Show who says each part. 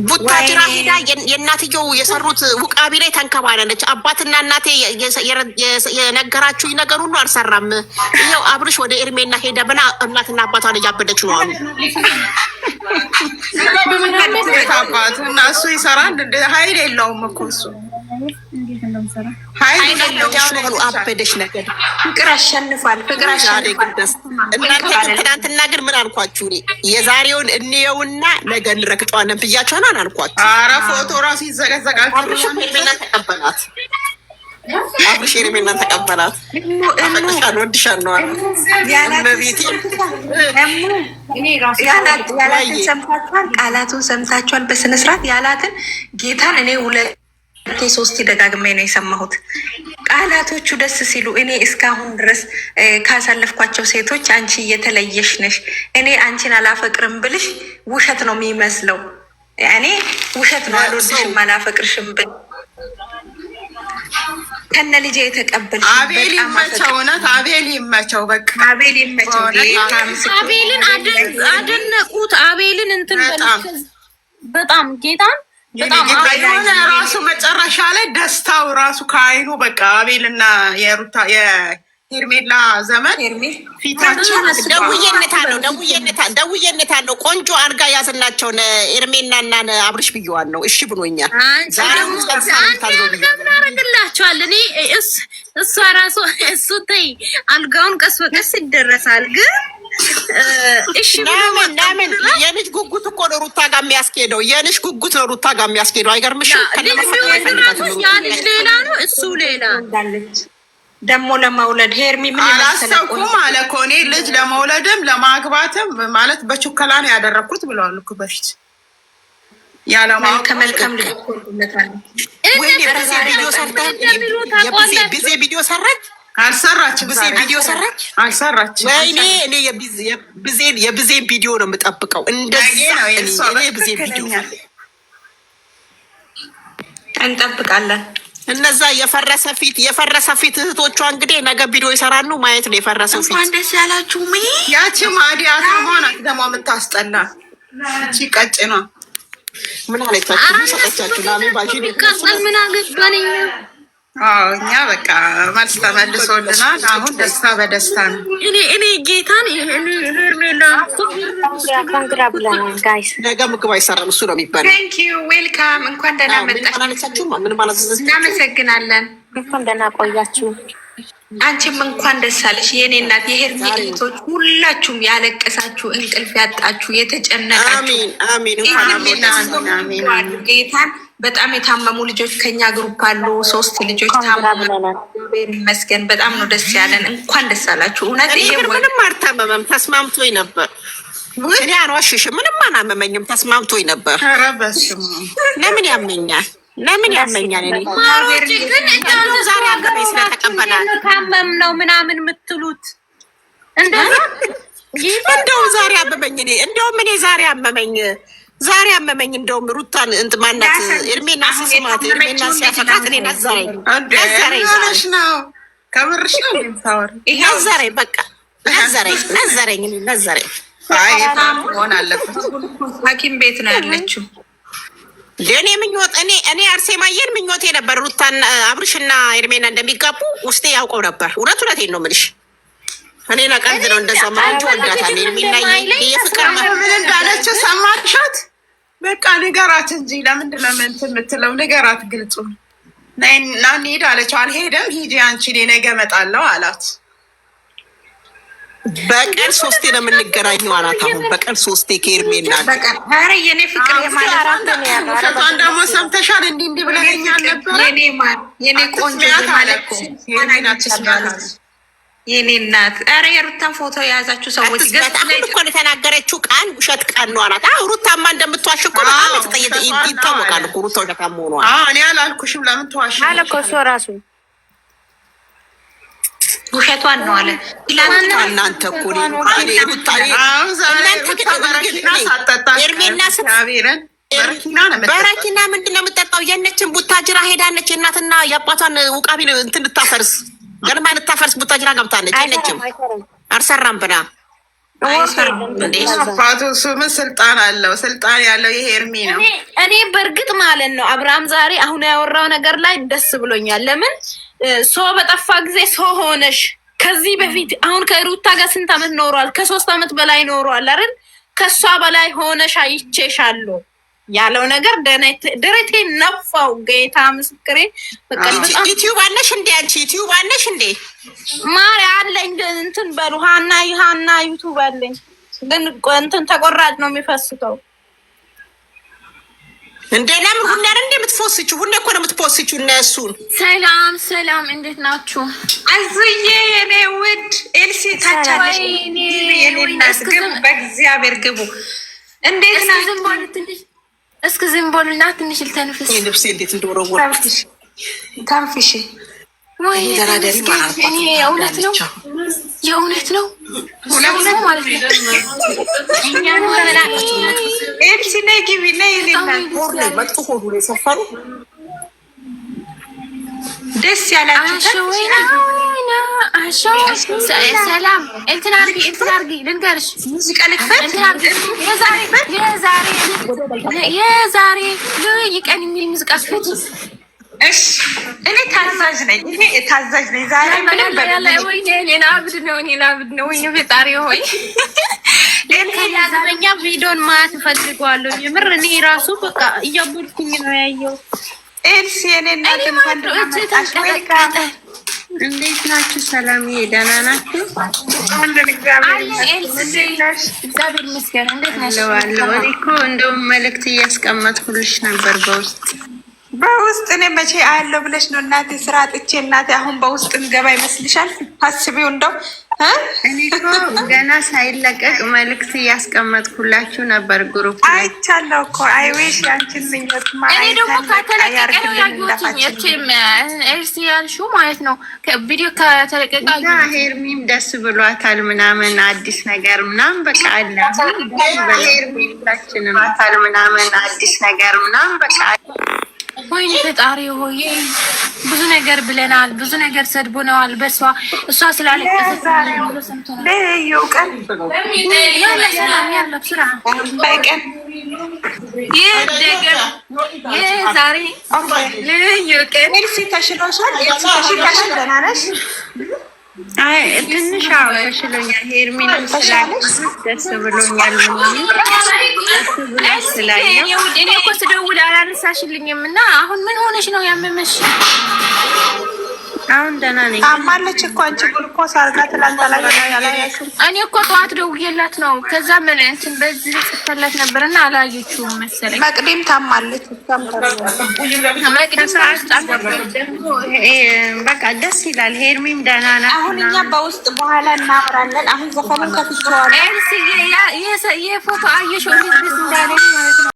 Speaker 1: ቡታጅራ ሄዳ የእናትየው የሰሩት ውቃቢ ላይ ተንከባለለች። አባትና እናቴ የነገራችሁኝ ነገር ሁሉ አልሰራም። ይኸው አብርሽ ወደ ኤርሜና ሄደ ብላ እናትና አባቷን እያበደች ነው አሉ።
Speaker 2: አባቱ እና እሱ ይሰራል። ኃይል የለውም እኮ እሱ
Speaker 1: አበደሽ ነገር
Speaker 3: ፍቅር አሸንፏል። ፍቅር አሸንፏል።
Speaker 1: እናንተ ትናንትና ግን ምን አልኳችሁ? የዛሬውን እንየውና ነገ እንረግጠዋለን ብያቸውን አልኳችሁ።
Speaker 2: ኧረ ፎቶ ራሱ ይዘቀዘቃል።
Speaker 1: ሄርሜላን ተቀበላት። አብርሽ ሄርሜላን ተቀበላት። አፈቅርሻለሁ፣ እወድሻለሁ
Speaker 3: ያላትን ሰምታችኋል። ቃላቱን ሰምታችኋል። በስነስርዓት ያላትን ጌታን እኔ ሶስት ደጋግሜ ነው የሰማሁት። ቃላቶቹ ደስ ሲሉ እኔ እስካሁን ድረስ ካሳለፍኳቸው ሴቶች አንቺ እየተለየሽ ነሽ። እኔ አንቺን አላፈቅርም ብልሽ ውሸት ነው የሚመስለው። እኔ ውሸት ነው አልወድሽም አላፈቅርሽም ብል ከነ ልጄ የተቀበልሽ
Speaker 2: አቤል ይመቸው። እውነት አቤል ይመቸው። በቃ
Speaker 3: አቤል ይመቸው።
Speaker 4: አቤልን አደነቁት። አቤልን እንትን በጣም ጌታን
Speaker 2: የሆነ ራሱ መጨረሻ ላይ ደስታው ራሱ ከአይኑ በቃ አቤልና የሩታ የሄርሜላ ዘመን ፊታቸው
Speaker 1: ደውዬነታለሁ። ቆንጆ አድርጋ ያዝናቸውን ኤርሜናና አብርሽ ብየዋል ነው። እሺ ብሎኛል።
Speaker 4: አረግላቸዋል። እኔ እሷ ራሱ እሱ ተይ አልጋውን ቀስ በቀስ ይደረሳል ግን
Speaker 1: ለምን የልጅ ጉጉት እኮ ነው ሩታ ጋር የሚያስኬደው። የልጅ ጉጉት ነው ሩታ ጋር የሚያስኬደው። አይገርምሽም?
Speaker 4: ሌላ ነው እሱ ሌላ
Speaker 3: ደግሞ ለመውለድ ሄርሚ ምን
Speaker 2: አላሰብኩም አለ እኮ እኔ ልጅ ለመውለድም ለማግባትም ማለት በቹከላ ነው ያደረግኩት ብለዋል እኮ በፊት
Speaker 3: ከመልካም ልጅ
Speaker 1: ቢዜ ቪዲዮ ሰራች
Speaker 2: አልሰራችም።
Speaker 1: ቪዲዮ ሰራች
Speaker 2: አልሰራችም።
Speaker 1: ወይኔ እኔ የብዜን ቪዲዮ ነው የምጠብቀው። እንደዚህ ነው የብዜ ቪዲዮ
Speaker 3: እንጠብቃለን።
Speaker 1: እነዛ የፈረሰ ፊት እህቶቿ እንግዲህ ነገ ቪዲዮ ይሰራሉ። ማየት ነው የፈረሰው ፊት።
Speaker 3: እንኳን ደስ ያላችሁ።
Speaker 2: ያቺ ማዲያት ማናት ደግሞ የምታስጠላ እቺ ቀጭኗ
Speaker 1: ምን አለቻችሁ? ሰጠቻችሁ ላሜ ባጂ
Speaker 4: ምን አገባኝ።
Speaker 2: እኛ በቃ መልስ ተመልሶልናል። አሁን ደስታ በደስታ ነው።
Speaker 4: እኔ ጌታን ሄርሜላ
Speaker 5: ኮንግራ ብለናል ጋይስ።
Speaker 1: ነገ ምግብ አይሰራም እሱ ነው የሚባለው።
Speaker 3: ቴንክ ዩ ዌልካም። እንኳን ደህና መጣችሁ። እናመሰግናለን።
Speaker 5: እንኳን ደህና ቆያችሁ።
Speaker 3: አንቺም እንኳን ደስ አለሽ የኔ እናት። የሄርሜ እህቶች ሁላችሁም ያለቀሳችሁ፣ እንቅልፍ ያጣችሁ፣ የተጨነቃችሁ ጌታን በጣም የታመሙ ልጆች ከኛ ግሩፕ አሉ። 3 ልጆች ታመሙ። ይመስገን በጣም ነው ደስ ያለን። እንኳን ደስ አላችሁ። እውነት ይሄ
Speaker 1: ምንም አልታመመም፣ ተስማምቶኝ ነበር። እኔ አልዋሽሽም፣ ምንም አላመመኝም፣ ተስማምቶኝ ነበር።
Speaker 2: ኧረ በስመ አብ
Speaker 1: ለምን ያመኛል? ለምን ያመኛል? እኔ
Speaker 4: ግን ዛሬ አገባኝ ስለተቀበላል ታመም ነው ምናምን የምትሉት
Speaker 1: እንደውም ዛሬ አመመኝ። እኔ ዛሬ አመመኝ። እንደውም ሩታን ማናት ኤርሜና ስስማት ኤርሜና ሲያፈቃት እኔ ነዘረኝ
Speaker 2: ነው ከምርሽ ነው ታወር
Speaker 1: ነዘረኝ። በቃ ነዘረኝ።
Speaker 2: ሆን አለበት።
Speaker 3: ሐኪም ቤት ነው ያለችው።
Speaker 1: ለኔ ምኞት እኔ አርሴማየን ምኞቴ ነበር ሩታን አብርሽና ኤርሜና እንደሚጋቡ ውስጤ ያውቀው ነበር። እውነቴን ነው የምልሽ። እኔ ለቀልድ ነው እንደዛ ማለት ወዳታለሁ። ኤርሜና የፍቅር
Speaker 2: ምን እንዳለችው ሰማሻት? በቃ ንገራት እንጂ ለምንድን ነው የምትለው? ንገራት፣ ግልጹ ና እንሂድ አለችው። አልሄደም። ሂጂ አንቺ እኔ ነገ እመጣለሁ አላት።
Speaker 1: በቀን 3 ነው የምንገናኘው አላት። አሁን በቀን 3 ከኤርሜና
Speaker 3: ኧረ የኔ ፍቅር
Speaker 2: የማለቷን ደግሞ ሰምተሻል? እንዲህ ብለኸኛል ነበር
Speaker 3: የኔ ቆንጆ ማለት የኔ እናት። ኧረ የሩታን ፎቶ የያዛችሁ ሰዎች
Speaker 1: በጣም እኮ የተናገረችው ቃል ውሸት ቃል ነው አላት። ሩታማ እንደምትዋሽ እኮ በጣም ይታወቃል እኮ ሩታ ውሸታም መሆኗ።
Speaker 2: እኔ አላልኩሽም? ለምን ትዋሽ
Speaker 5: አለ እኮ እሱ ራሱ
Speaker 3: ውሸቷን ነው አለ።
Speaker 1: እናንተ እኮ በረኪና ምንድን ነው የምጠጣው? የነችን ቡታጅራ ሄዳነች። የእናትና የአባቷን ውቃቢ እንትን ልታፈርስ ገርማ ልታፈርስ ቡታጅራ ገብታለች። የነችም አልሰራም ብላ
Speaker 2: አባቱ እሱ ምን ስልጣን አለው? ስልጣን ያለው ይሄ ኤርሚ ነው።
Speaker 4: እኔ በእርግጥ ማለት ነው አብርሃም ዛሬ አሁን ያወራው ነገር ላይ ደስ ብሎኛል። ለምን ሰው በጠፋ ጊዜ ሰው ሆነሽ ከዚህ በፊት አሁን ከሩታ ጋር ስንት ዓመት ኖሯል? ከ3 ዓመት በላይ ኖሯል አይደል? ከሷ በላይ ሆነሽ አይቼሻለሁ ያለው ነገር ደረቴ ነፋው። ጌታ ምስክሬ። በቃ
Speaker 1: ዩቲዩብ አለሽ እንዴ? አንቺ ዩቲዩብ አለሽ እንዴ?
Speaker 4: ማሪ አለኝ እንትን በሉ ሃና ዩቲዩብ አለኝ፣ ግን እንትን ተቆራጭ ነው የሚፈስተው።
Speaker 1: እንዴ ለምን ሁሌ አይደል እንደምትፎስችው? ሁሌ እኮ ነው የምትፎስችው እነሱን።
Speaker 4: ሰላም እንዴት ናችሁ?
Speaker 3: አዙዬ የኔ ውድ ኤልሲ ታቻለሽ። ግቡ፣ በእግዚአብሔር ግቡ። እንዴት ናችሁ?
Speaker 4: እስኪ ዝም በሉና ትንሽ ልተንፍስ።
Speaker 1: ልብሴ እንዴት እንደወረወረ
Speaker 3: ተንፍሽ።
Speaker 4: ወይ እኔ የእውነት ነው ማለት ነው።
Speaker 3: ኤልሲ ነይ ግቢ፣ ነይ ደስ ያላችሁ
Speaker 4: ሰላም እንትን አድርጊ ልንገርሽ፣
Speaker 3: ሙዚቃ ልክፈት።
Speaker 4: የዛሬ ልዩ ቀን የሚል ሙዚቃ ክፈት።
Speaker 3: እሺ እኔ ታዛዥ ነኝ። ዛሬ ምንም
Speaker 4: እኔን አብድ ነው ወይ ፈጣሪ ሆይ ለኛ ቪዲዮን ማየት እፈልጋለሁ። የምር እኔ ራሱ በቃ እያቦልኩኝ ነው ያየው።
Speaker 3: ኤልሲ የኔ እናት እንኳን እንዴት ናችሁ? ሰላም ደህና ናችሁ?
Speaker 4: እግዚአብሔር ይመስገን። እንዴት ነሽ?
Speaker 3: እኔ እኮ እንደውም መልዕክት እያስቀመጥኩልሽ ነበር በውስጥ እኔ መቼ አያለው ብለሽ ነው እናቴ? ስራ ጥቼ እናቴ አሁን በውስጥ እንገባ ይመስልሻል? ታስቢው እንደው እኔ እኮ ገና ሳይለቀቅ መልዕክት እያስቀመጥኩላችሁ ነበር ግሩፕ ላይ አይቻለሁ እኮ። አይዌሽ ያንቺን ምኞት
Speaker 4: እኔ ደግሞ ከተለቀቀ ነው ያዩትኝ ኤርሲ ያልሽው ማለት ነው። ቪዲዮ ከተለቀቀ
Speaker 3: ሄርሚም ደስ ብሏታል ምናምን አዲስ ነገር ምናምን በቃ አለ ሄርሚላችንም ታል ምናምን አዲስ ነገር ምናምን በቃ
Speaker 4: ወይኔ ፈጣሪ ሆይ ብዙ ነገር ብለናል፣ ብዙ ነገር ሰድቦነዋል። እሷ ስላለቀሰች ብሎ ሰምተናል። ያለው ስራ
Speaker 3: በቀን
Speaker 4: የዛሬ ልዩ ቀን
Speaker 3: ኤልሲ ተሽሎሻል? ደህና ነሽ? ትንሽ ተሽሎኛል። ሄርሚንም ስላለሽ ደስ ብሎኛል።
Speaker 4: እኔ እኮ ስደውል አላነሳሽልኝም እና አሁን ምን ሆነሽ ነው ያመመሽ?
Speaker 3: አሁን ደህና ነኝ። ታማለች እኮ አንቺ ግሉኮስ አድርጋ ትላንት አላያችሁም?
Speaker 4: እኔ እኮ ጠዋት ደውዬላት ነው። ከዛ ምን እንትን በዚህ ጽፈላት ነበርና አላየችውም መሰለኝ።
Speaker 3: መቅዲም ታማለች። በቃ ደስ ይላል። ሄርሚም ደህና ናት። አሁን እኛ በውስጥ በኋላ እናወራለን። አሁን ዘፈኑን ከፍቼዋለሁ።
Speaker 4: ይሄ ፎቶ አየሽው? እንዴት ደስ እንዳለኝ ማለት ነው።